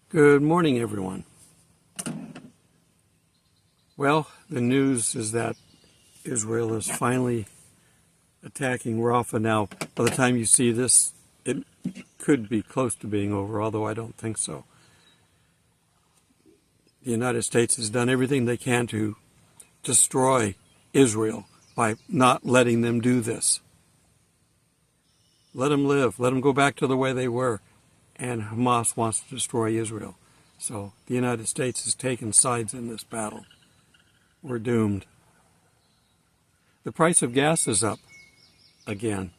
Good morning, everyone. Well, the news is that Israel is finally attacking Rafah. Now, by the time you see this, it could be close to being over, although I don't think so. The United States has done everything they can to destroy Israel by not letting them do this. Let them live. Let them go back to the way they were. And Hamas wants to destroy Israel. So the United States has taken sides in this battle. We're doomed. The price of gas is up again.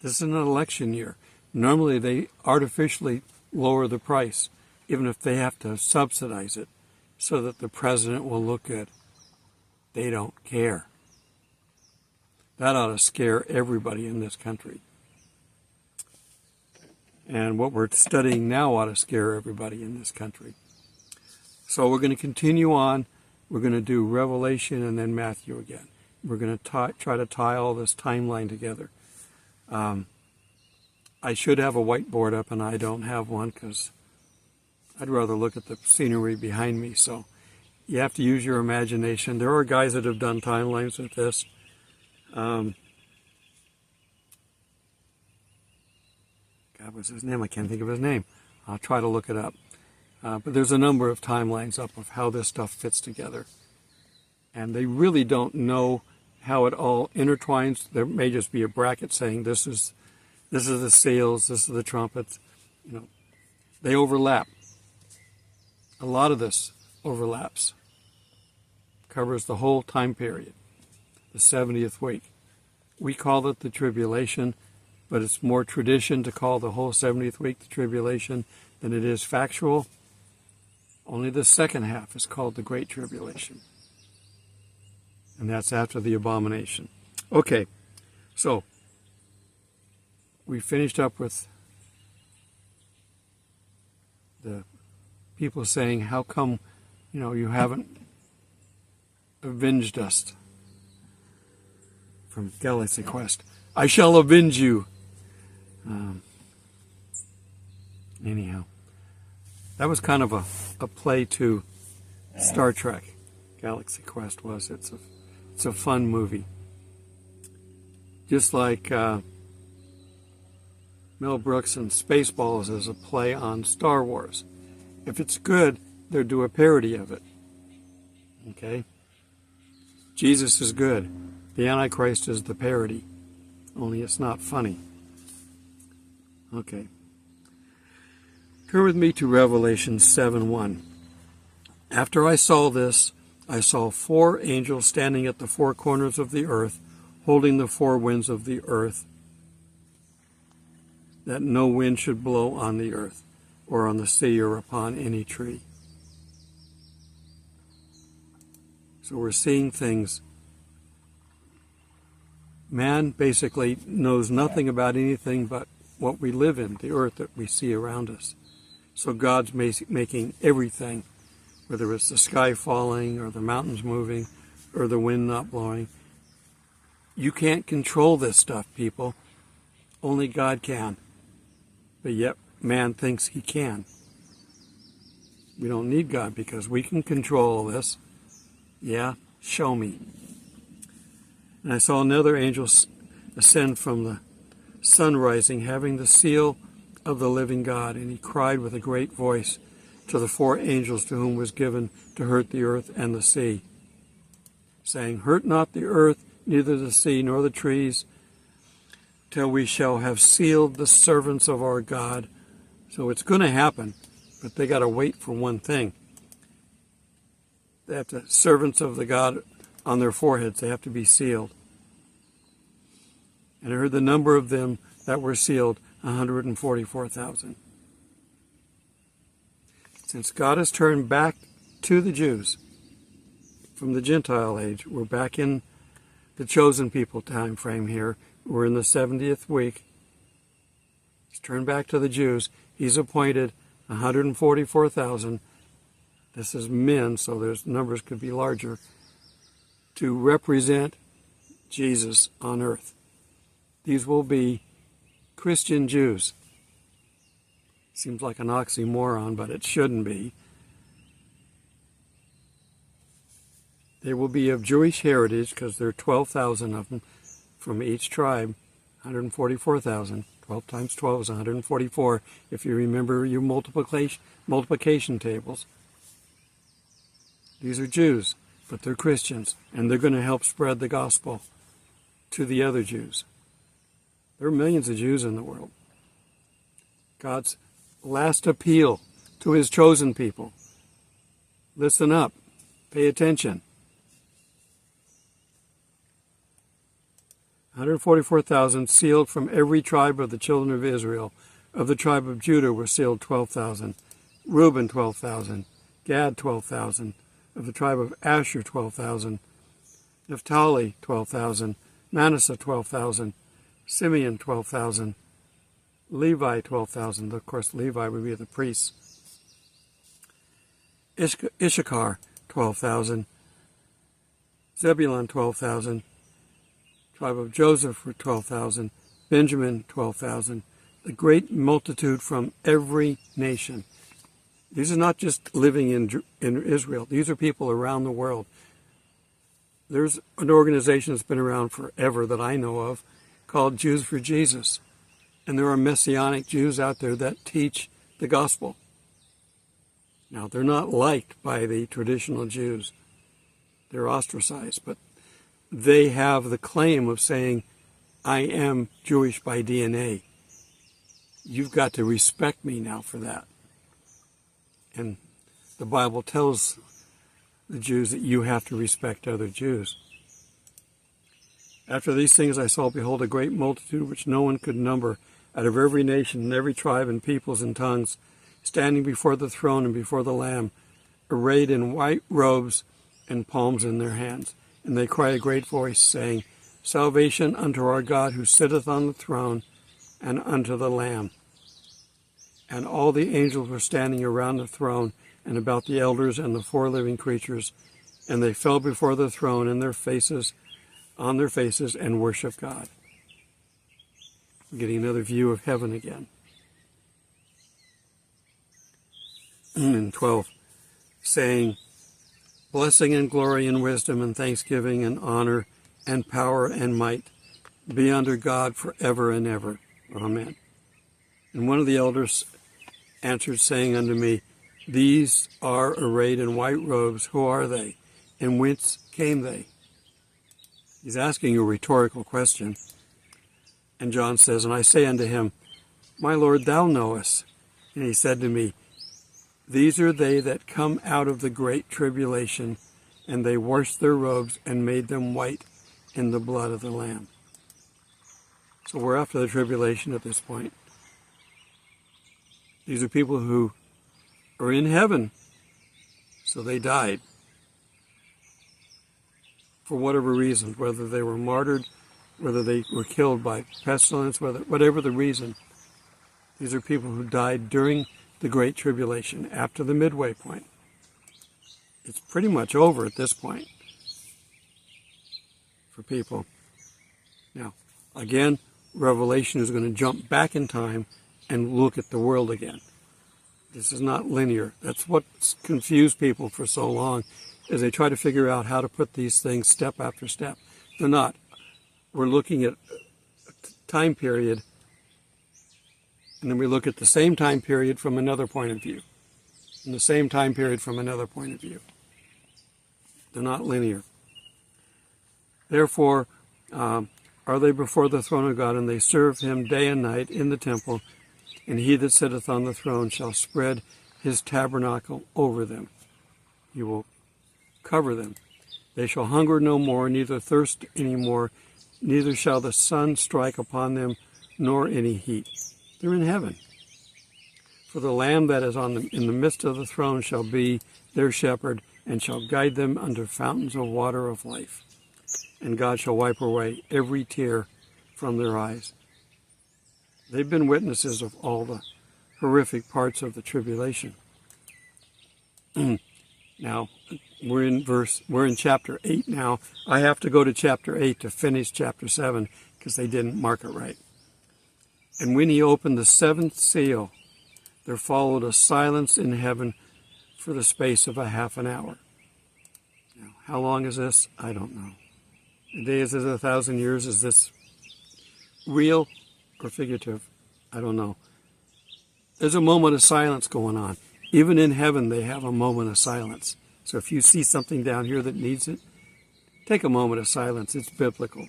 This is an election year. Normally they artificially lower the price, even if they have to subsidize it, so that the president will look good. They don't care. That ought to scare everybody in this country. And what we're studying now ought to scare everybody in this country. So we're going to continue on. We're going to do Revelation and then Matthew again. We're going to try to tie all this timeline together. I should have a whiteboard up, and I don't have one because I'd rather look at the scenery behind me. So you have to use your imagination. There are guys that have done timelines with this. God, what's his name? I can't think of his name. I'll try to look it up. But there's a number of timelines up of how this stuff fits together. And they really don't know how it all intertwines. There may just be a bracket saying this is the seals, this is the trumpets. You know, they overlap. A lot of this overlaps. Covers the whole time period. The 70th week. We call it the tribulation. But it's more tradition to call the whole 70th week the tribulation than it is factual. Only the second half is called the Great Tribulation. And that's after the abomination. Okay, so we finished up with the people saying, how come, you haven't avenged us? From Galaxy Quest. I shall avenge you. Anyhow, that was kind of a play to Star Trek. Galaxy Quest was. It's a fun movie. Just like Mel Brooks and Spaceballs is a play on Star Wars. If it's good, they'll do a parody of it. Okay? Jesus is good. The Antichrist is the parody. Only it's not funny. Okay. Turn with me to Revelation 7:1. After I saw this, I saw 4 angels standing at the 4 corners of the earth, holding the 4 winds of the earth, that no wind should blow on the earth, or on the sea, or upon any tree. So we're seeing things. Man basically knows nothing about anything but what we live in, the earth that we see around us. So God's making everything, whether it's the sky falling or the mountains moving or the wind not blowing. You can't control this stuff, people. Only God can. But yet man thinks he can. We don't need God because we can control this. Yeah, show me. And I saw another angel ascend from the sun rising, having the seal of the living God. And he cried with a great voice to the 4 angels to whom was given to hurt the earth and the sea, saying, hurt not the earth, neither the sea, nor the trees, till we shall have sealed the servants of our God. So it's going to happen, but they got to wait for one thing. They have to, servants of the God on their foreheads, they have to be sealed. And I heard the number of them that were sealed, 144,000. Since God has turned back to the Jews from the Gentile age, we're back in the chosen people time frame here. We're in the 70th week. He's turned back to the Jews. He's appointed 144,000. This is men, so those numbers could be larger, to represent Jesus on earth. These will be Christian Jews. Seems like an oxymoron, but it shouldn't be. They will be of Jewish heritage, because there are 12,000 of them from each tribe, 144,000. 12 times 12 is 144, if you remember your multiplication tables. These are Jews, but they're Christians, and they're going to help spread the gospel to the other Jews. There are millions of Jews in the world. God's last appeal to his chosen people. Listen up. Pay attention. 144,000 sealed from every tribe of the children of Israel. Of the tribe of Judah were sealed 12,000. Reuben 12,000. Gad 12,000. Of the tribe of Asher 12,000. Naphtali 12,000. Manasseh 12,000. Simeon 12,000. Levi 12,000. Of course, Levi would be the priests. Issachar 12,000. Zebulun 12,000. Tribe of Joseph were 12,000. Benjamin 12,000. The great multitude from every nation. These are not just living in Israel. These are people around the world. There's an organization that's been around forever that I know of called Jews for Jesus. And there are Messianic Jews out there that teach the gospel. Now, they're not liked by the traditional Jews. They're ostracized, but they have the claim of saying, I am Jewish by DNA. You've got to respect me now for that. And the Bible tells the Jews that you have to respect other Jews. After these things I saw, behold, a great multitude which no one could number, out of every nation and every tribe and peoples and tongues, standing before the throne and before the Lamb, arrayed in white robes and palms in their hands. And they cry a great voice, saying, Salvation unto our God who sitteth on the throne, and unto the Lamb. And all the angels were standing around the throne, and about the elders and the four living creatures, and they fell before the throne on their faces, and worshiped God. We're getting another view of heaven again. And 12, saying, Blessing and glory and wisdom and thanksgiving and honor and power and might be unto God forever and ever. Amen. And one of the elders answered, saying unto me, These are arrayed in white robes. Who are they? And whence came they? He's asking a rhetorical question. And John says, And I say unto him, My Lord, thou knowest. And he said to me, These are they that come out of the great tribulation, and they washed their robes and made them white in the blood of the Lamb. So we're after the tribulation at this point. These are people who are in heaven, so they died. For whatever reason, whether they were martyred, whether they were killed by pestilence, whatever the reason, these are people who died during the Great Tribulation, after the midway point. It's pretty much over at this point for people. Now, again, Revelation is going to jump back in time and look at the world again. This is not linear. That's what's confused people for so long, as they try to figure out how to put these things step after step. They're not. We're looking at a time period, and then we look at the same time period from another point of view, and the same time period from another point of view. They're not linear. Therefore, are they before the throne of God, and they serve him day and night in the temple, and he that sitteth on the throne shall spread his tabernacle over them. He will cover them. They shall hunger no more, neither thirst any more, neither shall the sun strike upon them, nor any heat. They're in heaven. For the Lamb that is in the midst of the throne shall be their shepherd, and shall guide them unto fountains of water of life. And God shall wipe away every tear from their eyes. They've been witnesses of all the horrific parts of the tribulation. Now, we're in chapter 8 now. I have to go to chapter 8 to finish chapter 7 because they didn't mark it right. And when he opened the seventh seal, There followed a silence in heaven for the space of a half an hour. Now, how long is this? I don't know. A day is 1,000 years. Is this real or figurative? I don't know. There's a moment of silence going on. Even in heaven, they have a moment of silence. So if you see something down here that needs it, take a moment of silence. It's biblical.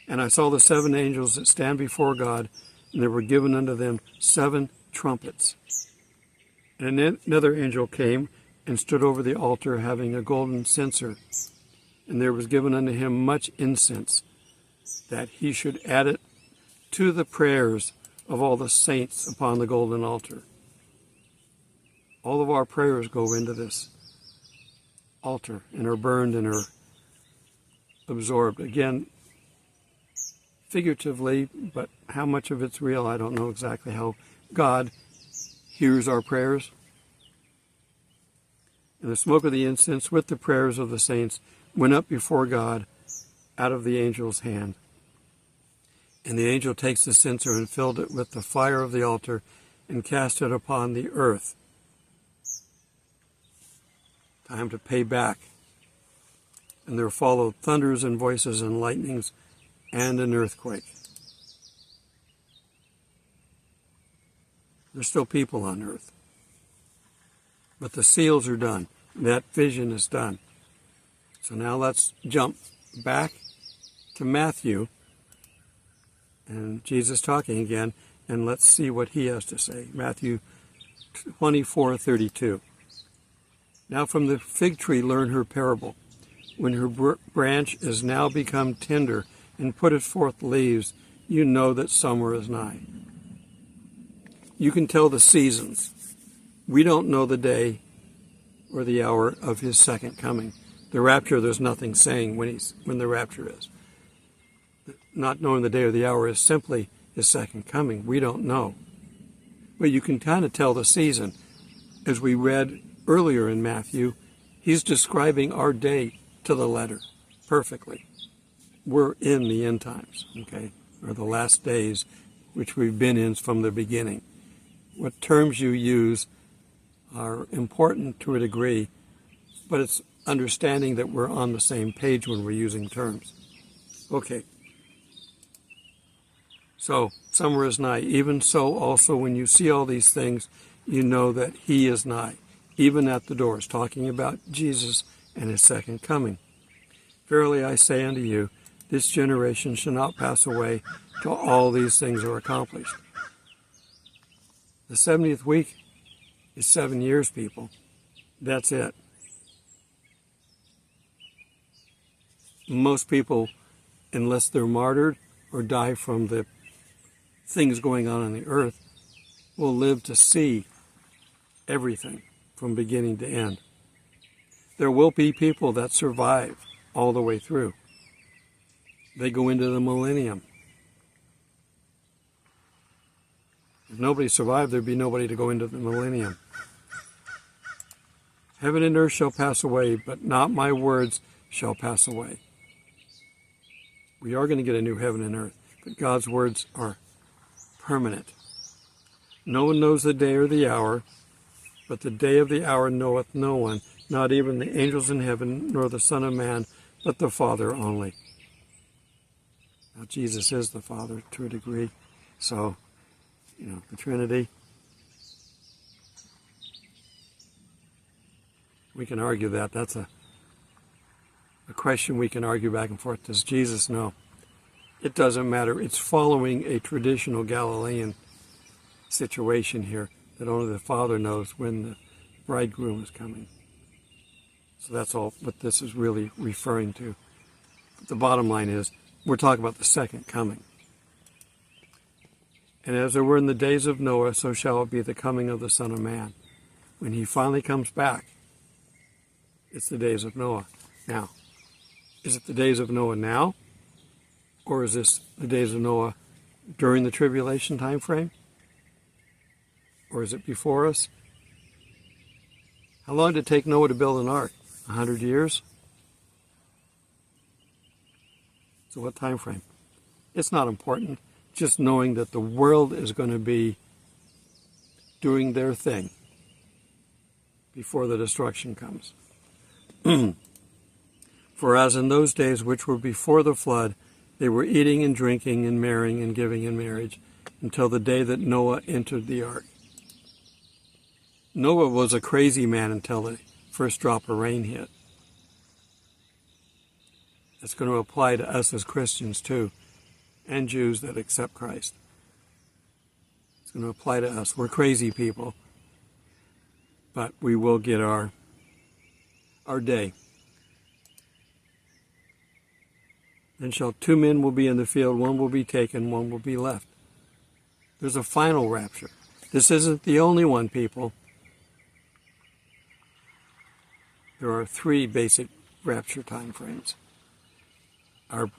And I saw the 7 angels that stand before God, and there were given unto them 7 trumpets. And another angel came and stood over the altar, having a golden censer. And there was given unto him much incense, that he should add it to the prayers of all the saints upon the golden altar. All of our prayers go into this altar and are burned and are absorbed. Again, figuratively, but how much of it's real, I don't know exactly how God hears our prayers. And the smoke of the incense with the prayers of the saints went up before God out of the angel's hand. And the angel takes the censer and filled it with the fire of the altar and cast it upon the earth. Time to pay back. And there followed thunders and voices and lightnings and an earthquake. There's still people on earth. But the seals are done. That vision is done. So now let's jump back to Matthew and Jesus talking again, and let's see what he has to say. Matthew 24:32. Now from the fig tree learn her parable. When her branch is now become tender and putteth forth leaves, you know that summer is nigh. You can tell the seasons. We don't know the day or the hour of his second coming. The rapture, there's nothing saying when the rapture is. Not knowing the day or the hour is simply his second coming. We don't know. But you can kind of tell the season. As we read earlier in Matthew, he's describing our day to the letter perfectly. We're in the end times, okay, or the last days, which we've been in from the beginning. What terms you use are important to a degree, but it's understanding that we're on the same page when we're using terms. Okay. So, summer is nigh. Even so, also, when you see all these things, you know that he is nigh, even at the doors, talking about Jesus and his second coming. Verily I say unto you, this generation shall not pass away till all these things are accomplished. The 70th week is 7 years, people. That's it. Most people, unless they're martyred or die from the things going on the earth, will live to see everything from beginning to end. There will be people that survive all the way through. They go into the millennium. If nobody survived, there'd be nobody to go into the millennium. Heaven and earth shall pass away, but not my words shall pass away. We are going to get a new heaven and earth, but God's words are permanent. No one knows the day or the hour, but the day of the hour knoweth no one, not even the angels in heaven, nor the Son of Man, but the Father only. Now, Jesus is the Father to a degree, so, the Trinity. We can argue that. That's a question we can argue back and forth. Does Jesus know? It doesn't matter. It's following a traditional Galilean situation here that only the Father knows when the bridegroom is coming. So that's all what this is really referring to. But the bottom line is, we're talking about the second coming. And as there were in the days of Noah, so shall it be the coming of the Son of Man. When he finally comes back, it's the days of Noah. Now, is it the days of Noah now? Or is this the days of Noah during the tribulation time frame? Or is it before us? How long did it take Noah to build an ark? 100 years? So what time frame? It's not important. Just knowing that the world is going to be doing their thing before the destruction comes. For as in those days which were before the flood, they were eating and drinking and marrying and giving in marriage until the day that Noah entered the ark. Noah was a crazy man until the first drop of rain hit. It's going to apply to us as Christians too, and Jews that accept Christ. It's going to apply to us. We're crazy people, but we will get our day. Then shall 2 men will be in the field, one will be taken, one will be left. There's a final rapture. This isn't the only one, people. There are 3 basic rapture time frames. Our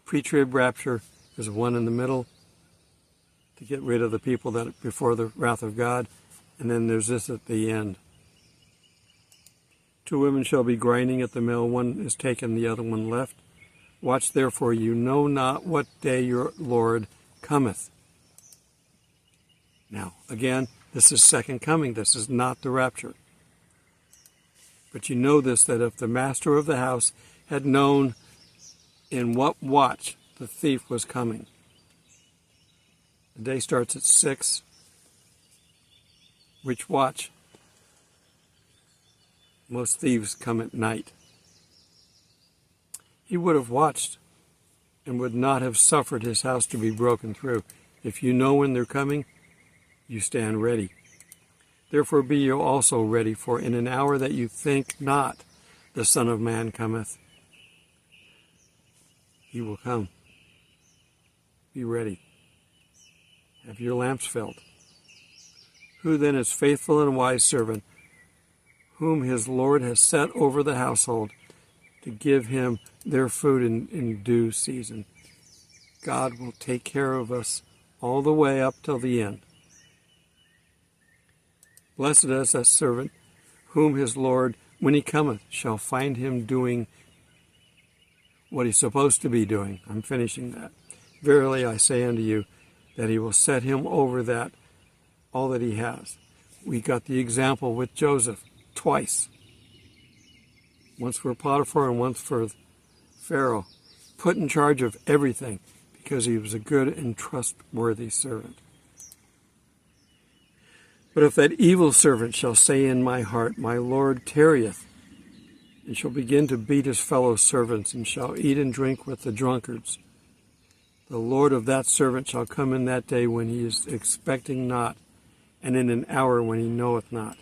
pre-trib rapture is one in the middle to get rid of the people that before the wrath of God, and then there's this at the end. 2 women shall be grinding at the mill, one is taken, the other one left. Watch therefore, you know not what day your Lord cometh. Now, again, this is second coming. This is not the rapture. But you know this, that if the master of the house had known in what watch the thief was coming. The day starts at 6. Which watch? Most thieves come at night. He would have watched and would not have suffered his house to be broken through. If you know when they're coming, you stand ready. Therefore be you also ready, for in an hour that you think not, the Son of Man cometh. He will come. Be ready. Have your lamps filled. Who then is faithful and wise servant, whom his Lord has set over the household, to give him their food in due season? God will take care of us all the way up till the end. Blessed is that servant whom his Lord, when he cometh, shall find him doing what he's supposed to be doing. I'm finishing that. Verily I say unto you, that he will set him over that, all that he has. We got the example with Joseph twice. Once for Potiphar and once for Pharaoh. Put in charge of everything because he was a good and trustworthy servant. But if that evil servant shall say in my heart, my Lord tarrieth, and shall begin to beat his fellow servants, and shall eat and drink with the drunkards, the Lord of that servant shall come in that day when he is expecting not, and in an hour when he knoweth not,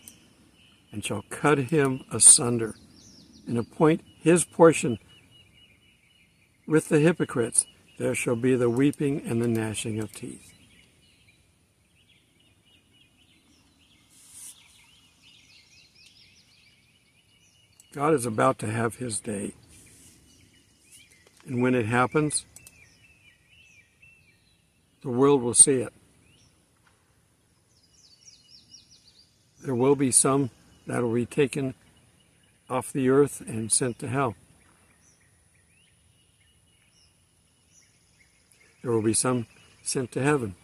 and shall cut him asunder, and appoint his portion with the hypocrites. There shall be the weeping and the gnashing of teeth. God is about to have his day. And when it happens, the world will see it. There will be some that will be taken off the earth and sent to hell. There will be some sent to heaven.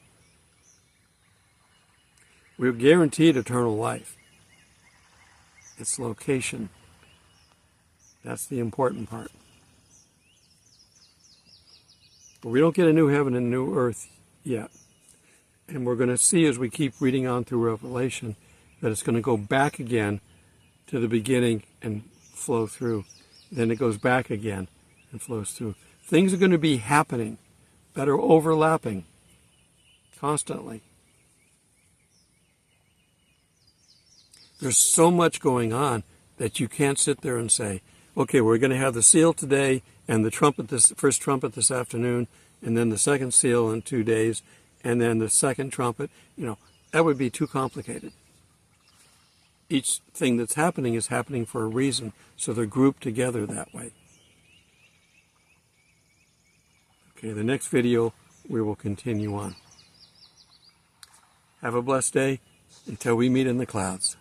We're guaranteed eternal life. Its location. That's the important part. But we don't get a new heaven and a new earth yet. And we're going to see as we keep reading on through Revelation that it's going to go back again to the beginning and flow through. Then it goes back again and flows through. Things are going to be happening that are overlapping constantly. There's so much going on that you can't sit there and say, okay, we're going to have the seal today and the trumpet, this first trumpet this afternoon, and then the second seal in 2 days, and then the second trumpet. That would be too complicated. Each thing that's happening is happening for a reason, so they're grouped together that way. Okay, the next video we will continue on. Have a blessed day until we meet in the clouds.